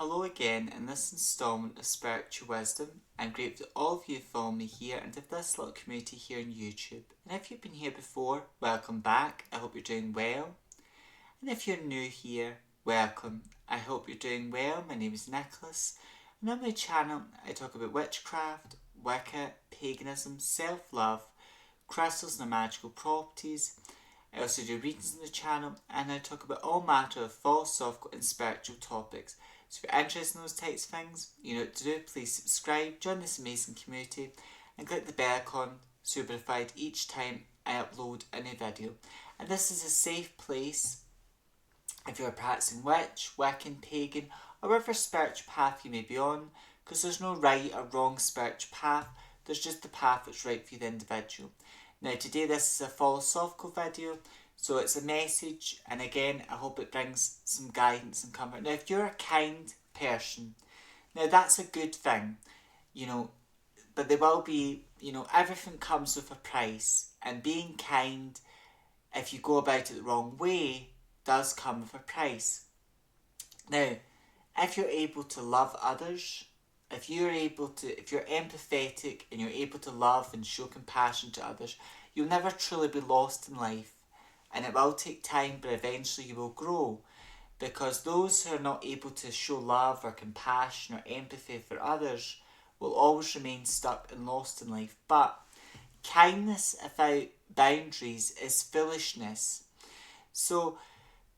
hello again in this instalment of Spiritual Wisdom. I'm grateful that all of you follow me here and have this little community here on YouTube. And if you've been here before, welcome back. I hope you're doing well. And if you're new here, welcome. I hope you're doing well. My name is Nicholas, and on my channel I talk about witchcraft, Wicca, paganism, self-love, crystals and their magical properties. I also do readings on the channel, and I talk about all matter of philosophical and spiritual topics. So if you're interested in those types of things, you know what to do. Please subscribe, join this amazing community, and click the bell icon so you'll be notified each time I upload a new video. And this is a safe place if you're a practicing witch, Wiccan, pagan, or whatever spiritual path you may be on, because there's no right or wrong spiritual path. There's just the path that's right for the individual. Now today this is a philosophical video, so it's a message, and again I hope it brings some guidance and comfort. Now if you're a kind person, now that's a good thing, but there will be, everything comes with a price, and being kind, if you go about it the wrong way, does come with a price. Now, if you're able to love others, if you're empathetic and you're able to love and show compassion to others, you'll never truly be lost in life. And it will take time, but eventually you will grow. Because those who are not able to show love or compassion or empathy for others will always remain stuck and lost in life. But kindness without boundaries is foolishness. So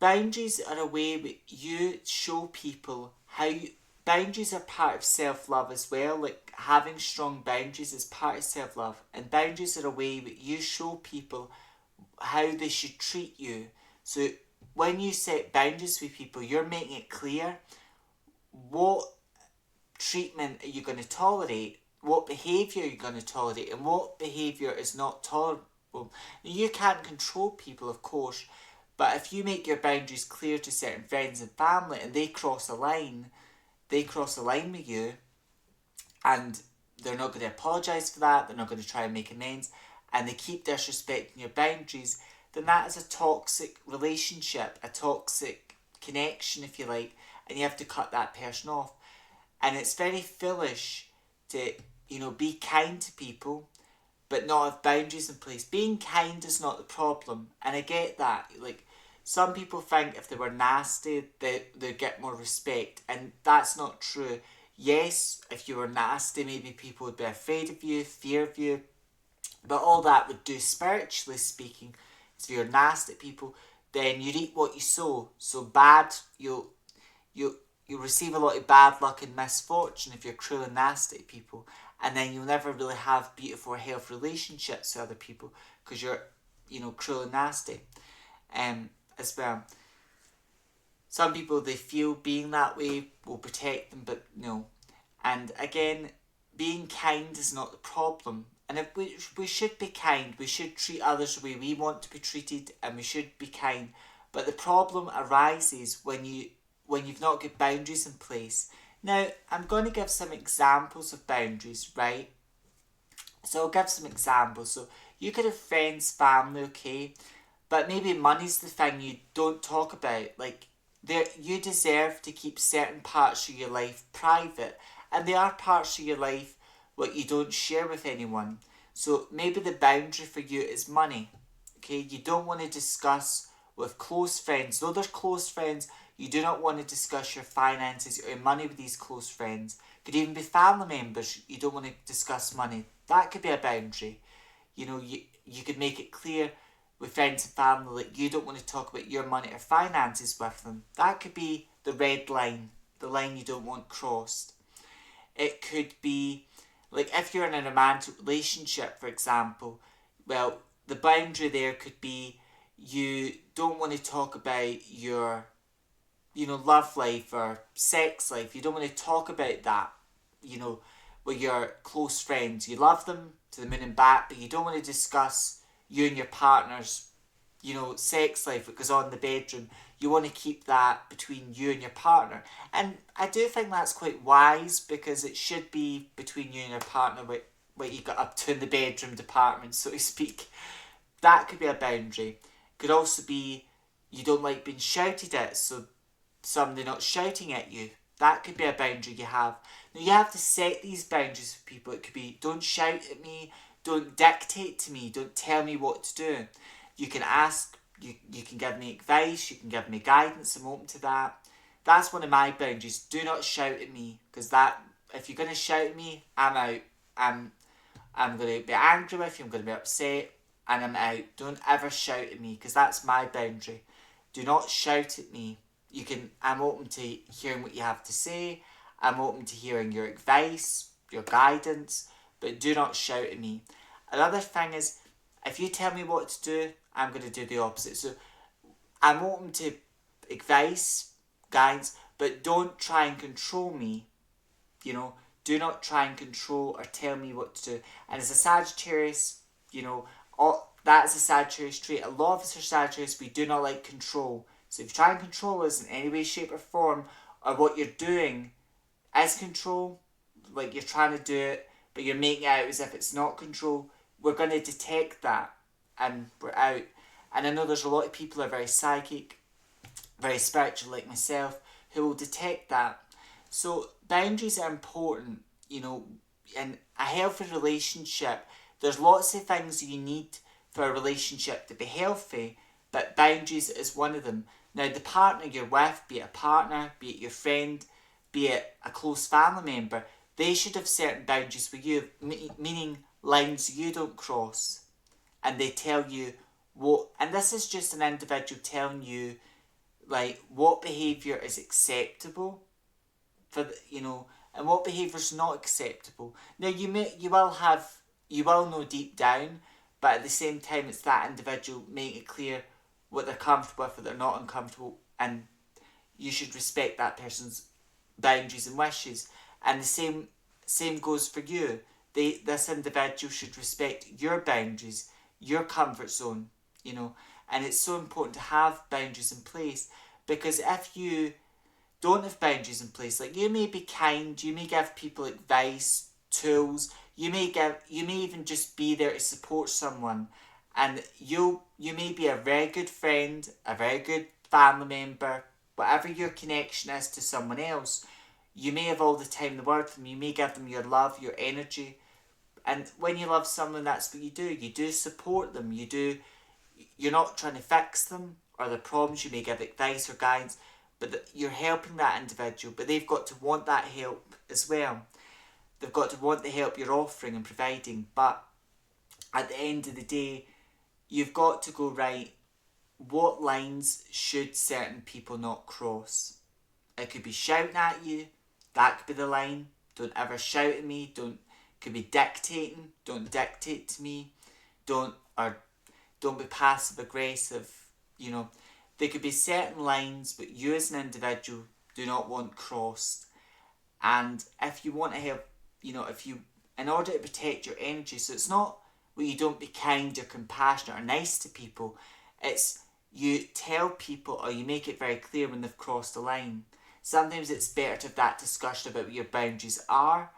boundaries are a way that you show people boundaries are part of self-love as well. Like having strong boundaries is part of self-love, and boundaries are a way that you show people how they should treat you. So when you set boundaries with people, you're making it clear what treatment are you going to tolerate, what behaviour you're going to tolerate, and what behaviour is not tolerable. You can't control people, of course, but if you make your boundaries clear to certain friends and family and they cross a line with you, and they're not going to apologise for that, they're not going to try and make amends, and they keep disrespecting your boundaries, then that is a toxic relationship, a toxic connection, if you like, and you have to cut that person off. And it's very foolish to, be kind to people, but not have boundaries in place. Being kind is not the problem, and I get that. Like, some people think if they were nasty, they'd get more respect, and that's not true. Yes, if you were nasty, maybe people would be afraid of you, fear of you, but all that would do, spiritually speaking, is if you're nasty people, then you reap what you sow. So bad, you'll receive a lot of bad luck and misfortune if you're cruel and nasty to people, and then you'll never really have beautiful, healthy relationships with other people because you're, cruel and nasty. As well. Some people, they feel being that way will protect them, but no. And again, being kind is not the problem. And if we should be kind, we should treat others the way we want to be treated, and we should be kind. But the problem arises when you've not got boundaries in place. Now, I'm going to give some examples of boundaries, right? So I'll give some examples. So you could have friends, family, okay? But maybe money's the thing you don't talk about. Like, you deserve to keep certain parts of your life private. And there are parts of your life what you don't share with anyone. So maybe the boundary for you is money. Okay, you don't want to discuss with close friends. Though they're close friends, you do not want to discuss your finances or your money with these close friends. Could even be family members. You don't want to discuss money. That could be a boundary. You could make it clear with friends and family, like you don't want to talk about your money or finances with them. That could be the red line, the line you don't want crossed. It could be, like if you're in a romantic relationship, for example, well, the boundary there could be you don't want to talk about your, love life or sex life. You don't want to talk about that, with your close friends. You love them to the moon and back, but you don't want to discuss you and your partner's, sex life that goes on in the bedroom. You want to keep that between you and your partner. And I do think that's quite wise, because it should be between you and your partner what you got up to in the bedroom department, so to speak. That could be a boundary. Could also be you don't like being shouted at, so somebody not shouting at you. That could be a boundary you have. Now you have to set these boundaries for people. It could be, don't shout at me, don't dictate to me, don't tell me what to do. You can ask, you can give me advice, you can give me guidance, I'm open to that. That's one of my boundaries. Do not shout at me, because that, if you're going to shout at me, I'm out. I'm going to be angry with you, I'm going to be upset, and I'm out. Don't ever shout at me, because that's my boundary. Do not shout at me. I'm open to hearing what you have to say. I'm open to hearing your advice, your guidance, but do not shout at me. Another thing is, if you tell me what to do, I'm going to do the opposite. So I'm open to advice, guidance, but don't try and control me. Do not try and control or tell me what to do. And as a Sagittarius, that's a Sagittarius trait. A lot of us are Sagittarius, we do not like control. So if you try and control us in any way, shape or form, or what you're doing is control, like you're trying to do it, but you're making it out as if it's not control, we're going to detect that and we're out. And I know there's a lot of people who are very psychic, very spiritual like myself, who will detect that. So boundaries are important, in a healthy relationship. There's lots of things you need for a relationship to be healthy, but boundaries is one of them. Now the partner you're with, be it a partner, be it your friend, be it a close family member, they should have certain boundaries with you, meaning lines you don't cross. And they tell you and this is just an individual telling you, like, what behaviour is acceptable and what behaviour is not acceptable. Now you will know deep down, but at the same time it's that individual making it clear what they're comfortable with, what they're not uncomfortable, and you should respect that person's boundaries and wishes. And the same goes for you. This individual should respect your boundaries, your comfort zone, and it's so important to have boundaries in place, because if you don't have boundaries in place, like, you may be kind, you may give people advice, tools, you may even just be there to support someone, and you may be a very good friend, a very good family member, whatever your connection is to someone else. You may have all the time in the world for them, you may give them your love, your energy, and when you love someone, that's what you do support them, you're not trying to fix them or the problems. You may give advice or guidance, but you're helping that individual, but they've got to want that help as well. They've got to want the help you're offering and providing, but at the end of the day, you've got to go, right, what lines should certain people not cross? It could be shouting at you, that could be the line. Don't ever shout at me. Could be dictating, don't dictate to me. Don't be passive aggressive. There could be certain lines, but you as an individual do not want crossed. And if you want to help, in order to protect your energy, so it's not where you don't be kind or compassionate or nice to people, it's you tell people or you make it very clear when they've crossed the line. Sometimes it's better to have that discussion about what your boundaries are,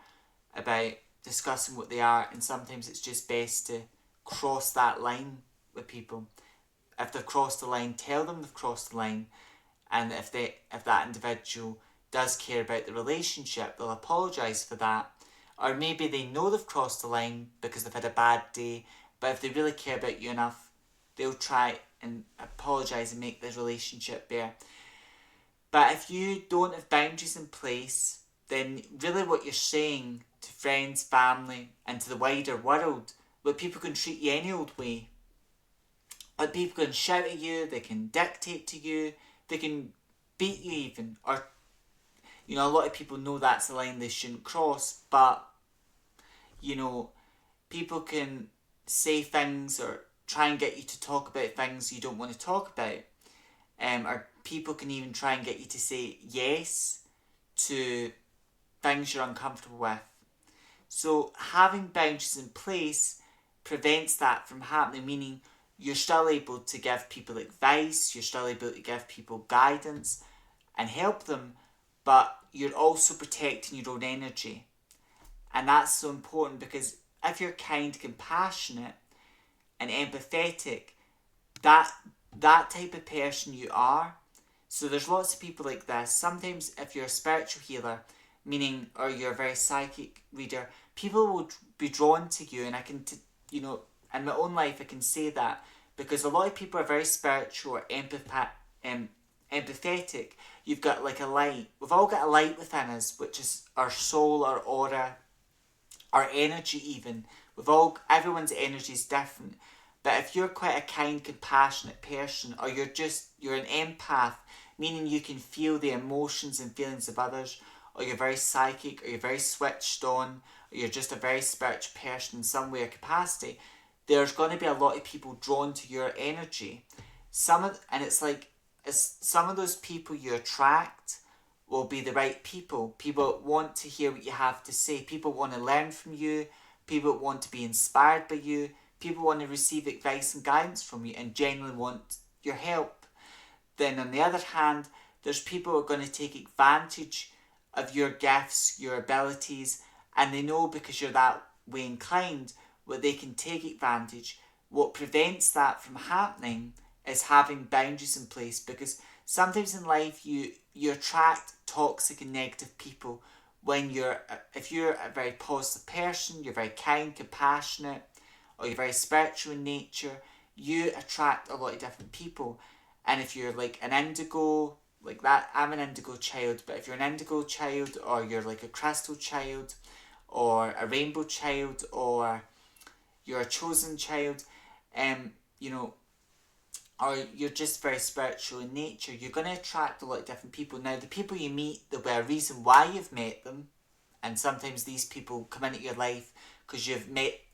about discussing what they are, and sometimes it's just best to cross that line with people. If they've crossed the line, tell them they've crossed the line, and if that individual does care about the relationship, they'll apologise for that. Or maybe they know they've crossed the line because they've had a bad day, but if they really care about you enough, they'll try and apologise and make the relationship better. But if you don't have boundaries in place, then really what you're saying to friends, family, and to the wider world, where people can treat you any old way. Like, people can shout at you, they can dictate to you, they can beat you even. Or, a lot of people know that's a line they shouldn't cross, but, people can say things or try and get you to talk about things you don't want to talk about. Or people can even try and get you to say yes to things you're uncomfortable with. So having boundaries in place prevents that from happening, meaning you're still able to give people advice, you're still able to give people guidance and help them, but you're also protecting your own energy. And that's so important, because if you're kind, compassionate and empathetic, that type of person you are, So there's lots of people like this. Sometimes if you're a spiritual healer, meaning, or you're a very psychic reader, people will be drawn to you. And I can, in my own life, I can say that because a lot of people are very spiritual or empathetic. You've got like a light. We've all got a light within us, which is our soul, our aura, our energy even. Everyone's energy is different. But if you're quite a kind, compassionate person, or you're an empath, meaning you can feel the emotions and feelings of others, or you're very psychic, or you're very switched on, or you're just a very spiritual person in some way or capacity, there's going to be a lot of people drawn to your energy. Some of those people you attract will be the right people. People want to hear what you have to say. People want to learn from you. People want to be inspired by you. People want to receive advice and guidance from you and genuinely want your help. Then on the other hand, there's people who are going to take advantage of your gifts, your abilities, and they know because you're that way inclined, where they can take advantage. What prevents that from happening is having boundaries in place, because sometimes in life you attract toxic and negative people if you're a very positive person, you're very kind, compassionate, or you're very spiritual in nature, you attract a lot of different people. And if you're like an indigo, like that, I'm an indigo child, but if you're an indigo child, or you're like a crystal child, or a rainbow child, or you're a chosen child, or you're just very spiritual in nature, you're going to attract a lot of different people. Now, the people you meet, there'll be a reason why you've met them, and sometimes these people come into your life because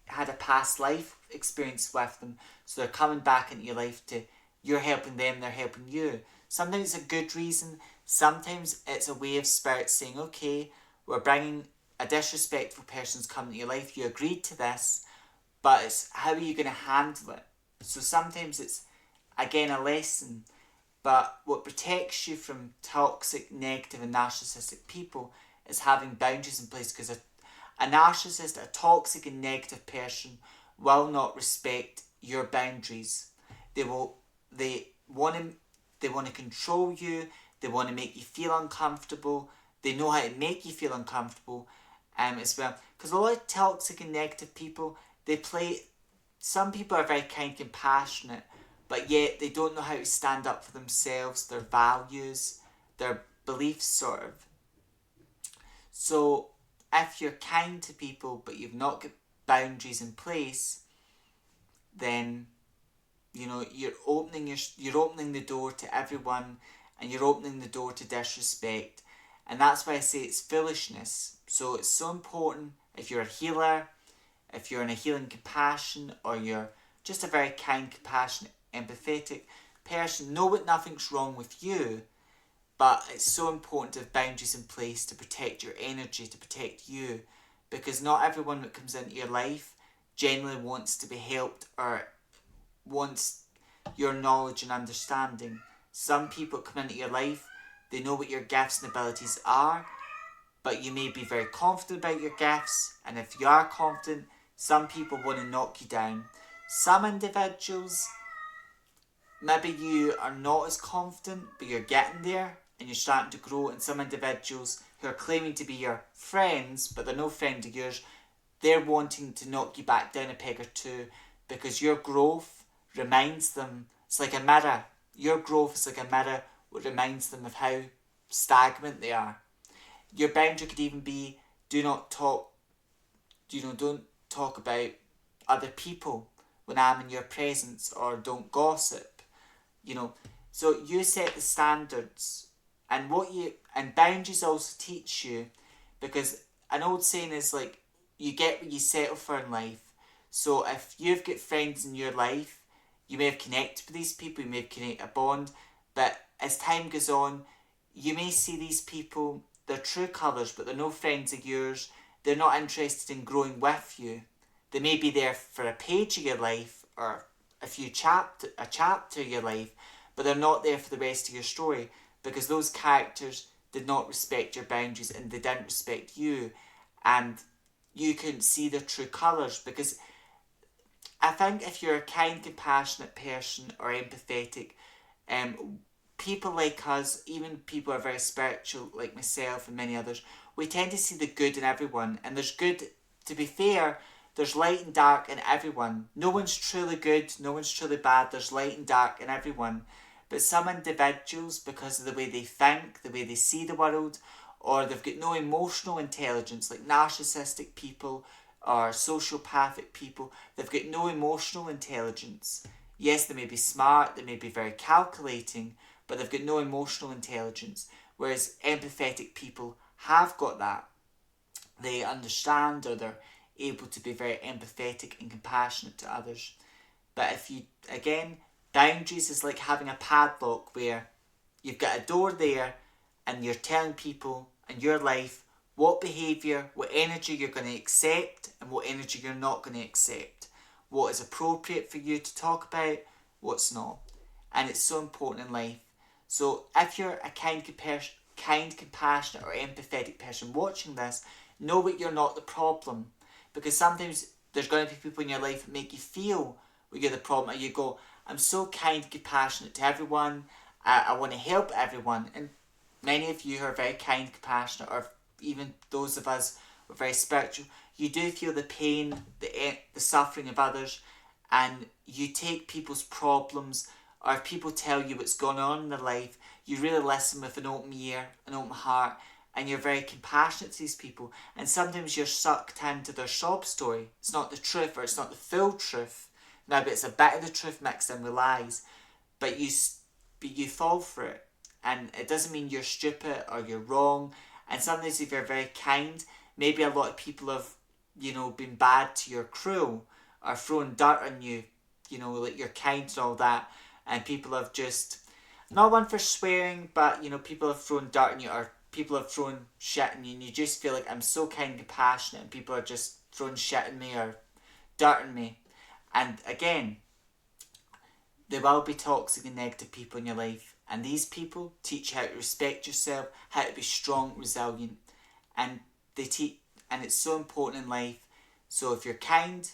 had a past life experience with them, so they're coming back into your life you're helping them, they're helping you. Sometimes it's a good reason, sometimes it's a way of spirit saying, okay, we're bringing a disrespectful person's coming into your life, you agreed to this, but it's how are you going to handle it? So sometimes it's, again, a lesson, but what protects you from toxic, negative and narcissistic people is having boundaries in place, because a narcissist, a toxic and negative person will not respect your boundaries. They want to control you, they want to make you feel uncomfortable, they know how to make you feel uncomfortable as well. Because a lot of toxic and negative people, some people are very kind, compassionate, but yet they don't know how to stand up for themselves, their values, their beliefs sort of. So if you're kind to people but you've not got boundaries in place, then you're opening the door to everyone, and you're opening the door to disrespect, and that's why I say it's foolishness. So it's so important, if you're a healer, if you're in a healing compassion, or you're just a very kind, compassionate, empathetic person, know that nothing's wrong with you, but it's so important to have boundaries in place to protect your energy, to protect you, because not everyone that comes into your life genuinely wants to be helped or wants your knowledge and understanding. Some people come into your life, they know what your gifts and abilities are, but you may be very confident about your gifts, and if you are confident, some people want to knock you down. Some individuals, maybe you are not as confident, but you're getting there and you're starting to grow, and some individuals who are claiming to be your friends, but they're no friend of yours, they're wanting to knock you back down a peg or two, because your growth reminds them, it's like a mirror. Your growth is like a mirror, what reminds them of how stagnant they are. Your boundary could even be, don't talk about other people when I'm in your presence, or don't gossip. So you set the standards, and boundaries also teach you, because an old saying is like, you get what you settle for in life. So if you've got friends in your life, you may have connected with these people, you may have connected a bond, but as time goes on, you may see these people, their true colours, but they're no friends of yours, they're not interested in growing with you. They may be there for a page of your life, or a chapter of your life, but they're not there for the rest of your story, because those characters did not respect your boundaries and they didn't respect you, and you couldn't see their true colours. Because I think if you're a kind, compassionate person or empathetic, people like us, even people who are very spiritual like myself and many others, we tend to see the good in everyone, and there's good, to be fair, there's light and dark in everyone. No one's truly good, no one's truly bad, there's light and dark in everyone. But some individuals, because of the way they think, the way they see the world, or they've got no emotional intelligence, like narcissistic people or sociopathic people, they've got no emotional intelligence. Yes, they may be smart, they may be very calculating, but they've got no emotional intelligence. Whereas empathetic people have got that. They understand, or they're able to be very empathetic and compassionate to others. But if you, again, boundaries is like having a padlock where you've got a door there and you're telling people in your life what behaviour, what energy you're going to accept and what energy you're not going to accept. What is appropriate for you to talk about, what's not. And it's so important in life. So if you're a kind, compassionate or empathetic person watching this, know that you're not the problem. Because sometimes there's going to be people in your life that make you feel like you're the problem. And you go, I'm so kind, compassionate to everyone. I want to help everyone. And many of you are very kind, compassionate, or even those of us who are very spiritual, you do feel the pain, the suffering of others, and you take people's problems, or if people tell you what's going on in their life, you really listen with an open ear, an open heart, and you're very compassionate to these people. And sometimes you're sucked into their sob story. It's not the truth, or it's not the full truth. Now, but it's a bit of the truth mixed in with lies. But you fall for it. And it doesn't mean you're stupid or you're wrong. And sometimes if you're very kind, maybe a lot of people have, been bad to your crew or thrown dirt on you, like you're kind and all that. And people have just, not one for swearing, but, people have thrown dirt on you, or people have thrown shit on you, and you just feel like, I'm so kind and compassionate, and people are just throwing shit on me or dirt on me. And again, there will be toxic and negative people in your life, and these people teach you how to respect yourself, how to be strong, resilient, and and it's so important in life. So if you're kind,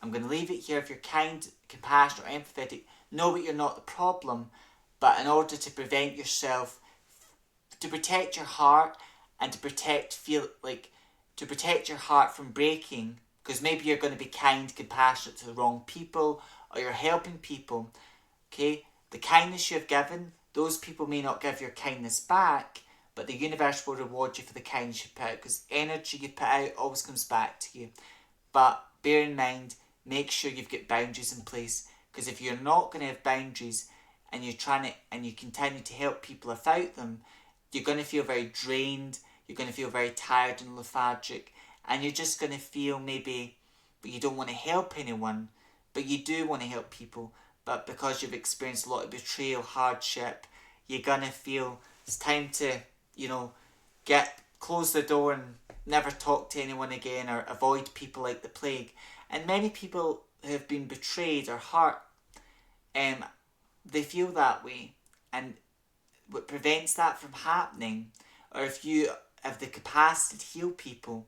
I'm going to leave it here. If you're kind, compassionate, or empathetic, know that you're not the problem. But in order to prevent yourself, to protect your heart, and to protect your heart from breaking, because maybe you're going to be kind, compassionate to the wrong people, or you're helping people. Okay, the kindness you have given, those people may not give your kindness back, but the universe will reward you for the kindness you put out, because energy you put out always comes back to you. But bear in mind, make sure you've got boundaries in place, because if you're not going to have boundaries and you continue to help people without them, you're going to feel very drained, you're going to feel very tired and lethargic, and you're just going to feel maybe that you don't want to help anyone, but you do want to help people. But because you've experienced a lot of betrayal, hardship, you're going to feel it's time to, close the door and never talk to anyone again, or avoid people like the plague. And many people who have been betrayed or hurt, they feel that way. And what prevents that from happening, or if you have the capacity to heal people,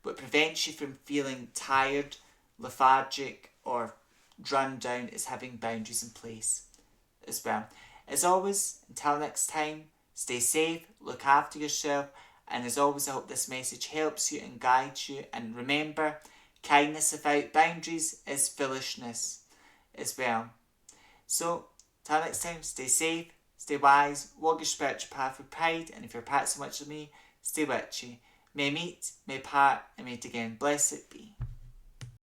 what prevents you from feeling tired, lethargic, or run down, is having boundaries in place as well. As always, until next time, stay safe, look after yourself, and as always, I hope this message helps you and guides you. And remember, kindness without boundaries is foolishness as well. So, till next time, stay safe, stay wise, walk your spiritual path with pride, and if you're part so much of me, stay with you. May meet, may part, and meet again. Blessed be.